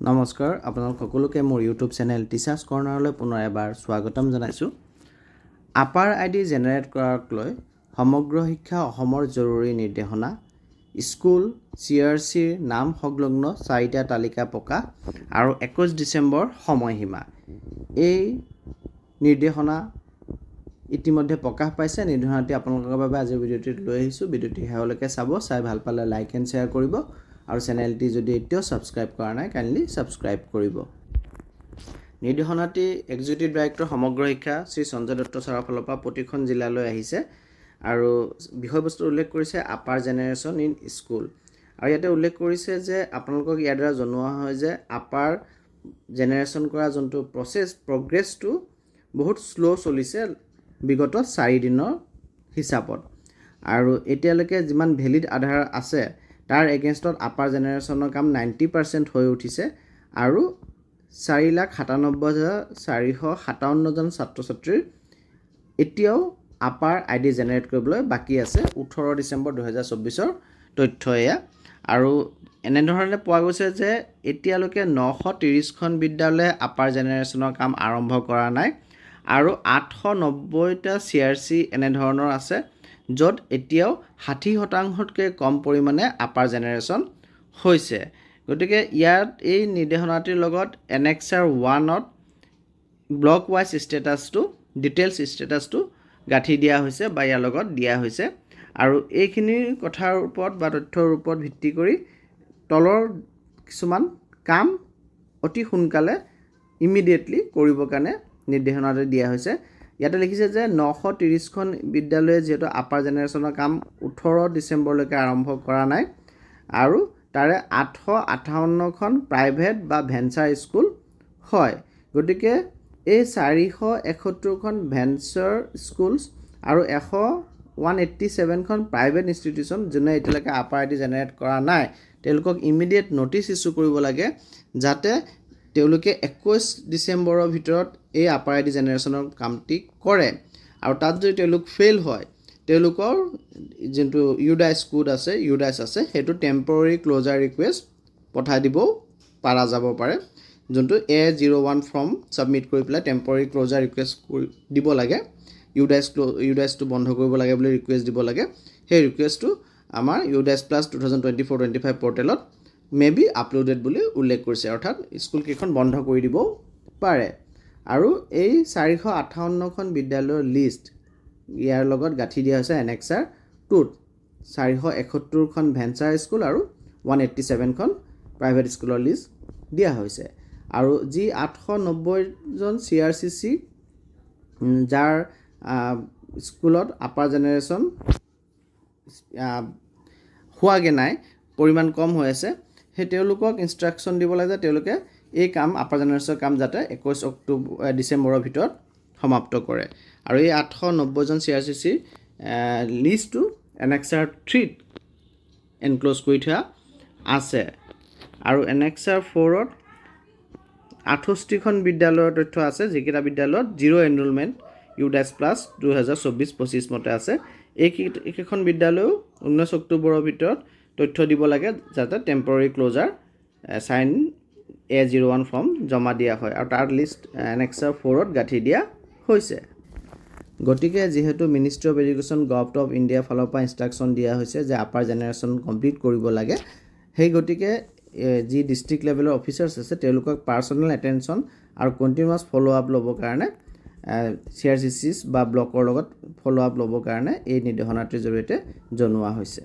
নমস্কাৰ আপোনালোক সকলোকে মোৰ ইউটিউব চেনেল টিচাৰ্ছ কৰ্ণাৰলৈ পুনৰ এবাৰ স্বাগতম জনাইছোঁ। আপাৰ আইডি জেনেৰেট কৰাক লৈ সমগ্ৰ শিক্ষা অসমৰ জৰুৰী নিৰ্দেশনা, স্কুল CRCৰ নাম সংলগ্ন 4টা তালিকা প্ৰকাশ আৰু 21 ডিচেম্বৰ সময়সীমা। এই নিৰ্দেশনা ইতিমধ্যে প্ৰকাশ পাইছে। নিৰ্দেশনাটি আপোনালোকৰ বাবে আজিৰ ভিডিঅ'টিত লৈ আহিছোঁ। ভিডিঅ'টি শেষলৈকে চাব, চাই ভাল পালে লাইক এণ্ড শ্বেয়াৰ কৰিব আৰু চেনেলটি যদি এতিয়াও ছাবস্ক্ৰাইব কৰা নাই কাইণ্ডলি ছাবস্ক্ৰাইব কৰিব। নিৰ্দেশনাটি এক্সিকিউটিভ ডাইৰেক্টৰ সমগ্ৰ শিক্ষা শ্ৰী সঞ্জয় দত্ত ছাৰৰ ফালৰ পৰা প্ৰতিখন জিলালৈ আহিছে আৰু বিষয়বস্তু উল্লেখ কৰিছে আপাৰ জেনেৰেশ্যন ইন স্কুল। আৰু ইয়াতে উল্লেখ কৰিছে যে আপোনালোকক ইয়াৰ দ্বাৰা জনোৱা হয় যে আপাৰ জেনেৰেশ্যন কৰা যোনটো প্ৰগ্ৰেছটো বহুত শ্ল' চলিছে বিগত 4 দিনৰ হিচাপত। আৰু এতিয়ালৈকে যিমান ভেলিড আধাৰ আছে তাৰ এগেইনষ্টত আপাৰ জেনেৰেশ্যনৰ কাম 90% হৈ উঠিছে আৰু 4,97,457 জন ছাত্ৰ ছাত্ৰীৰ এতিয়াও আপাৰ আইডি জেনেৰেট কৰিবলৈ বাকী আছে। 18 ডিচেম্বৰ 2024 তথ্য এয়া। আৰু এনেধৰণে পোৱা গৈছে যে এতিয়ালৈকে 930খন বিদ্যালয়ে আপাৰ জেনেৰেশ্যনৰ কাম আৰম্ভ কৰা নাই আৰু 890টা CRC এনেধৰণৰ আছে য'ত এতিয়াও 60%তকৈ কম পৰিমাণে আপাৰ জেনেৰেশ্যন হৈছে। গতিকে ইয়াত এই নিৰ্দেশনাটিৰ লগত Annexure 1ত ব্লক ৱাইজ ষ্টেটাছটো ডিটেইলছ ষ্টেটাছটো গাঁঠি দিয়া হৈছে বা ইয়াৰ লগত দিয়া হৈছে। আৰু এইখিনি কথাৰ ওপৰত বা তথ্যৰ ওপৰত ভিত্তি কৰি তলৰ কিছুমান কাম অতি সোনকালে ইমিডিয়েটলি কৰিবৰ কাৰণে নিৰ্দেশনাটো দিয়া হৈছে। ইয়াতে লিখিছে যে 930খন বিদ্যালয়ে যিহেতু আপাৰ জেনেৰেশ্যনৰ কাম 18 ডিচেম্বৰলৈকে আৰম্ভ কৰা নাই আৰু তাৰে 858খন প্ৰাইভেট বা ভেঞ্চাৰ স্কুল হয়। গতিকে এই 471খন ভেঞ্চাৰ স্কুলছ আৰু 187খন প্ৰাইভেট ইনষ্টিটিউশ্যন যোনে এতিয়ালৈকে আপাৰ আইডি জেনেৰেট কৰা নাই তেওঁলোকক ইমিডিয়েট ন'টিচ ইছ্যু কৰিব লাগে যাতে তেওঁলোকে 21 ডিচেম্বৰৰ ভিতৰত এই আপাৰ আইডি জেনেৰেশ্যনৰ কামটি কৰে। আৰু তাত যদি তেওঁলোক ফেইল হয় তেওঁলোকৰ যোনটো ইউডাইচ কোড আছে সেইটো টেম্পৰৰী ক্ল'জাৰ ৰিকুৱেষ্ট পঠাই দিবও পৰা যাব পাৰে। যোনটো A01 ফৰ্ম ছাবমিট কৰি পেলাই টেম্পৰৰী ক্ল'জাৰ ৰিকুৱেষ্ট দিব লাগে, ইউডাইচটো বন্ধ কৰিব লাগে বুলি ৰিকুৱেষ্ট দিব লাগে। সেই ৰিকুৱেষ্টটো আমাৰ UDAIS Plus 2024-25 পৰ্টেলত মে বি আপলোডেড বুলি উল্লেখ কৰিছে, অৰ্থাৎ স্কুলকেইখন বন্ধ কৰি দিবও পাৰে। আৰু এই 458খন বিদ্যালয়ৰ লিষ্ট ইয়াৰ লগত গাঁঠি দিয়া হৈছে Annexure 2ত। 471খন ভেঞ্চাৰ স্কুল আৰু 187খন প্ৰাইভেট স্কুলৰ লিষ্ট দিয়া হৈছে। আৰু যি 890জন CRCC যাৰ স্কুলত আপাৰ জেনেৰেশ্যন হোৱাগৈ নাই, পৰিমাণ কম হৈ আছে, সেই তেওঁলোকক ইনষ্ট্ৰাকশ্যন দিব লাগে যে তেওঁলোকে এই কাম আপাৰ জেনেৰেশ্যনৰ কাম যাতে 21 ডিচেম্বৰৰ ভিতৰত সমাপ্ত কৰে। আৰু এই 890জন CRCC লিষ্টটো Annexure 3ত এনক্ল'জ কৰি থোৱা আছে। আৰু Annexure 4ত 68খন বিদ্যালয়ৰ তথ্য আছে যিকেইটা বিদ্যালয়ত জিৰ' এনৰোলমেণ্ট UDAIS Plus 2024-25 মতে আছে। এইকেইখন বিদ্যালয়েও 19 অক্টোবৰৰ ভিতৰত তথ্য দিব লাগে যাতে টেম্পৰৰী ক্ল'জাৰ চাইন A01 ফৰ্ম জমা দিয়া হয় আৰু তাৰ লিষ্ট Annexure 4ত গাঁঠি দিয়া হৈছে। গতিকে যিহেতু ministry of education government of ইণ্ডিয়াৰ ফালৰ পৰা ইনষ্ট্ৰাকশ্যন দিয়া হৈছে যে আপাৰ জেনেৰেশ্যন কমপ্লিট কৰিব লাগে, সেই গতিকে যি ডিষ্ট্ৰিক্ট লেভেলৰ অফিচাৰ্ছ আছে তেওঁলোকক পাৰ্চনেল এটেনশ্যন আৰু কণ্টিনিউৱাছ ফ'ল' আপ ল'বৰ কাৰণে CRCCs বা ব্লকৰ লগত ফ'ল' আপ ল'বৰ কাৰণে এই নিৰ্দেশনাটিৰ জৰিয়তে জনোৱা হৈছে।